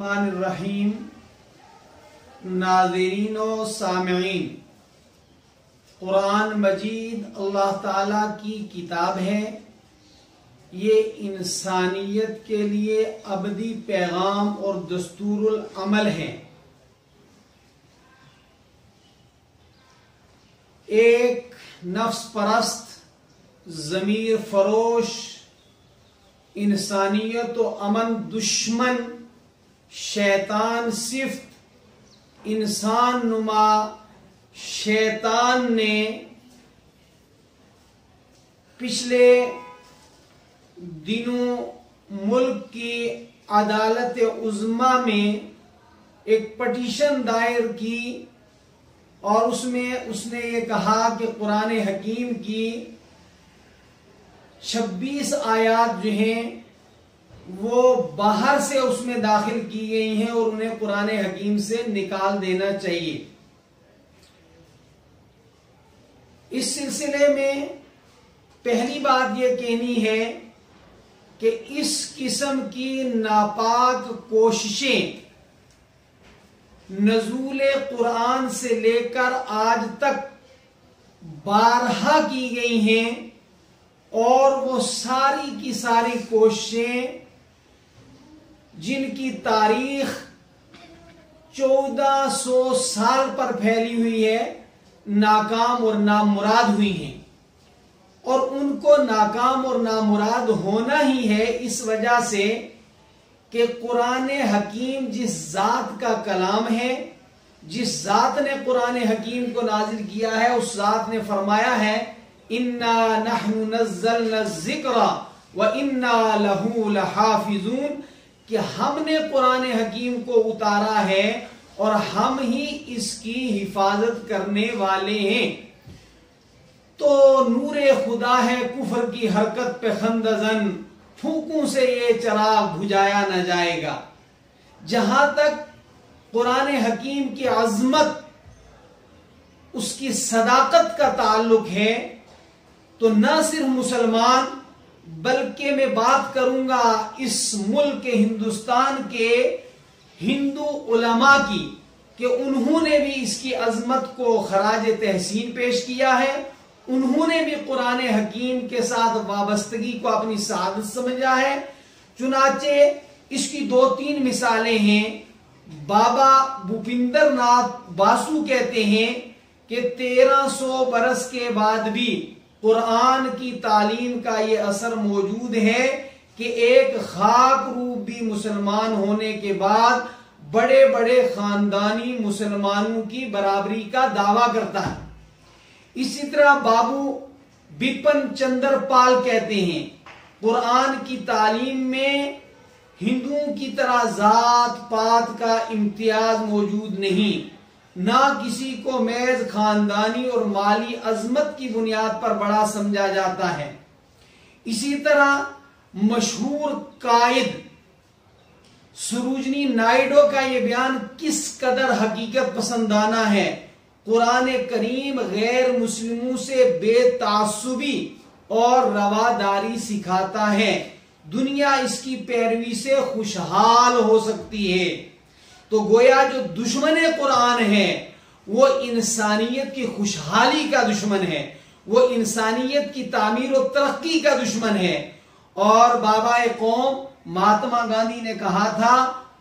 बिस्मिल्लाहिर्रहमानिर्रहीम। नाज़रीन व सामिईन, कुरान मजीद अल्लाह ताला की किताब है। ये इंसानियत के लिए अबदी पैगाम और दस्तूरुल अमल है। एक नफ्स परस्त, ज़मीर फरोश, इंसानियत व अमन दुश्मन शैतान सिफ्त इंसान नुमा शैतान ने पिछले दिनों मुल्क की अदालत उज़्मा में एक पटिशन दायर की और उसमें उसने ये कहा कि कुरान हकीम की 26 आयात जो हैं वो बाहर से उसमें दाखिल की गई हैं और उन्हें कुरान हकीम से निकाल देना चाहिए। इस सिलसिले में पहली बात यह कहनी है कि इस किस्म की नापाक कोशिशें नज़ूले कुरान से लेकर आज तक बारहा की गई हैं और वो सारी की सारी कोशिशें जिनकी तारीख 1400 साल पर फैली हुई है, नाकाम और नामुराद हुई हैं। और उनको नाकाम और नामुराद होना ही है इस वजह से कि कुरान हकीम जिस जात का कलाम है, जिस जात ने कुरान हकीम को नाजिल किया है, उस जात ने फरमाया है इन्ना नहनु नज़्ज़लना ज़िक्रा व इन्ना लहू लहाफिज़ून, कि हमने कुरान हकीम को उतारा है और हम ही इसकी हिफाजत करने वाले हैं। तो नूरे खुदा है कुफर की हरकत पे खंदजन, फूकों से ये चराग बुझाया न जाएगा। जहां तक कुरान हकीम की अजमत, उसकी सदाकत का ताल्लुक है, तो न सिर्फ मुसलमान बल्कि मैं बात करूंगा इस मुल्क के हिंदुस्तान के हिंदू उलमा की, कि उन्होंने भी इसकी अजमत को खराज तहसीन पेश किया है। उन्होंने भी कुरान हकीम के साथ वाबस्तगी को अपनी सादत समझा है। चुनाचे इसकी 2-3 मिसालें हैं। बाबा भूपिंदर नाथ बासु कहते हैं कि 1300 बरस के बाद भी कुरान की तालीम का ये असर मौजूद है कि एक खाक रूप भी मुसलमान होने के बाद बड़े बड़े खानदानी मुसलमानों की बराबरी का दावा करता है। इसी तरह बाबू बिपिन चंद्र पाल कहते हैं कुरान की तालीम में हिंदुओं की तरह जात पात का इम्तियाज मौजूद नहीं, ना किसी को महज खानदानी और माली अजमत की बुनियाद पर बड़ा समझा जाता है। इसी तरह मशहूर कायद सरोजिनी नायडू का यह बयान किस कदर हकीकत पसंदाना है। कुरान करीम गैर मुस्लिमों से बेतासुबी और रवादारी सिखाता है। दुनिया इसकी पैरवी से खुशहाल हो सकती है। तो गोया जो दुश्मन कुरान है वो इंसानियत की खुशहाली का दुश्मन है, वो इंसानियत की तामीर और तरक्की का दुश्मन है। और बाबा कौम महात्मा गांधी ने कहा था,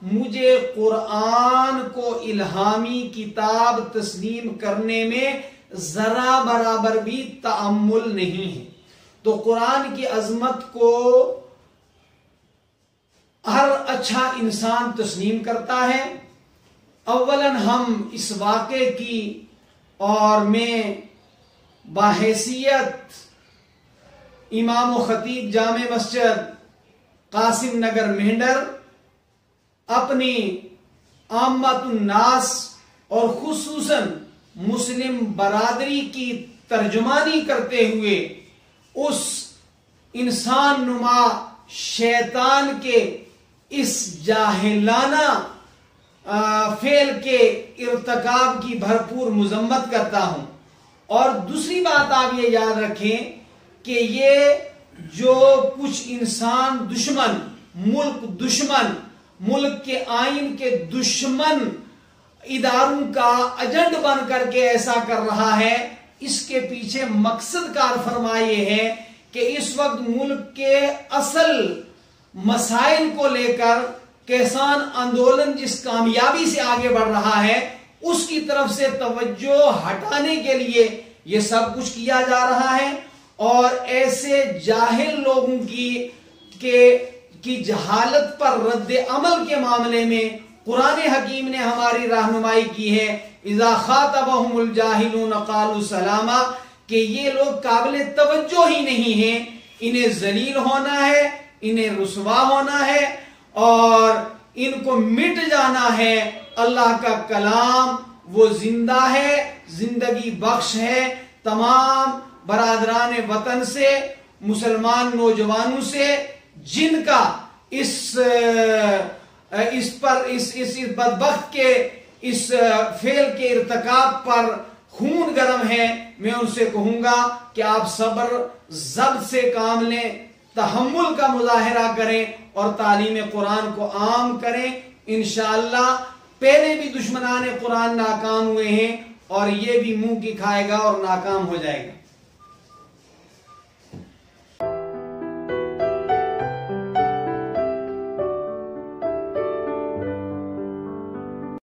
मुझे कुरान को इल्हामी किताब तस्लीम करने में जरा बराबर भी तअम्मुल नहीं है। तो कुरान की अजमत को हर अच्छा इंसान तस्लीम करता है। अव्वलन हम इस वाक़े की और मैं बाहैसियत इमाम व खतीब जामे मस्जिद कासिम नगर मेंढर अपनी आम्मतुन नास और खुसूसन मुस्लिम बरादरी की तर्जुमानी करते हुए उस इंसान नुमा शैतान के इस जाहिलाना फेल के इर्तकाब की भरपूर मुजम्मत करता हूं। और दूसरी बात आप ये याद रखें कि ये जो कुछ इंसान दुश्मन, मुल्क दुश्मन मुल्क के आइन के दुश्मन इदारों का एजेंट बन करके ऐसा कर रहा है, इसके पीछे मकसद कार फरमाए है कि इस वक्त मुल्क के असल मसाइल को लेकर किसान आंदोलन जिस कामयाबी से आगे बढ़ रहा है उसकी तरफ से तवज्जो हटाने के लिए यह सब कुछ किया जा रहा है। और ऐसे जाहिल लोगों की जहालत पर रद्द अमल के मामले में कुरान हकीम ने हमारी रहनुमाई की है। इज़ा खातबहुमुल जाहिलून क़ालू सलामा, कि ये लोग काबिल तवज्जो ही नहीं है, इन्हें जलील होना है, इन्हें रुसवा होना है और इनको मिट जाना है। अल्लाह का कलाम वो जिंदा है, जिंदगी बख्श है। तमाम बरादरान वतन से, मुसलमान नौजवानों से जिनका इस बदबख्त के इस फेल के इर्तिकाब पर खून गर्म है, मैं उनसे कहूंगा कि आप सब्र ज़ब्त से काम लें, तहम्मुल का मुजाहिरा करें और तालीम कुरान को आम करें। इंशाअल्लाह पहले भी दुश्मनाने कुरान नाकाम हुए हैं और ये भी मुंह की खाएगा और नाकाम हो जाएगा।